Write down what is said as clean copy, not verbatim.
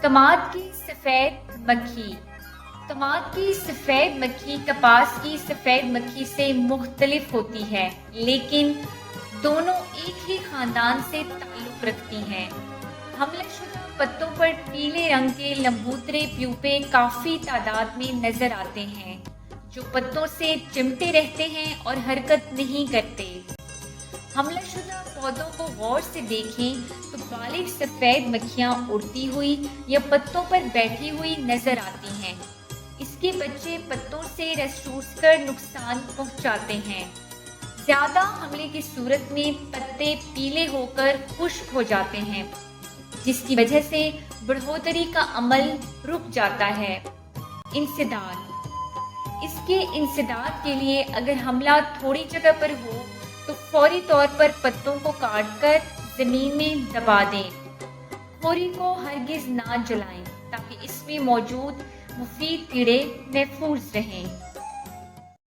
کماد کی سفید مکھی۔ کماد کی سفید مکھی کپاس کی سفید مکھی سے مختلف ہوتی ہے، لیکن دونوں ایک ہی خاندان سے تعلق رکھتی ہیں۔ حملہ شدہ پتوں پر پیلے رنگ کے لمبوترے پیوپے کافی تعداد میں نظر آتے ہیں، جو پتوں سے چمٹے رہتے ہیں اور حرکت نہیں کرتے۔ حملہ شدہ پودوں کو غور سے دیکھیں تو بالغ سفید مکھیاں اڑتی ہوئی یا پتوں پر بیٹھی ہوئی نظر آتی ہیں۔ اس کے بچے پتوں سے رس چوس کر نقصان پہنچاتے ہیں۔ زیادہ حملے کی صورت میں پتے پیلے ہو کر خشک ہو جاتے ہیں، جس کی وجہ سے بڑھوتری کا عمل رک جاتا ہے۔ انسداد۔ اس کے انسداد کے لیے اگر حملہ تھوڑی جگہ پر ہو تو فوری طور پر پتوں کو کاٹ کر زمین میں دبا دیں۔ کھوری کو ہرگز نہ جلائیں تاکہ اس میں موجود مفید کیڑے محفوظ رہیں۔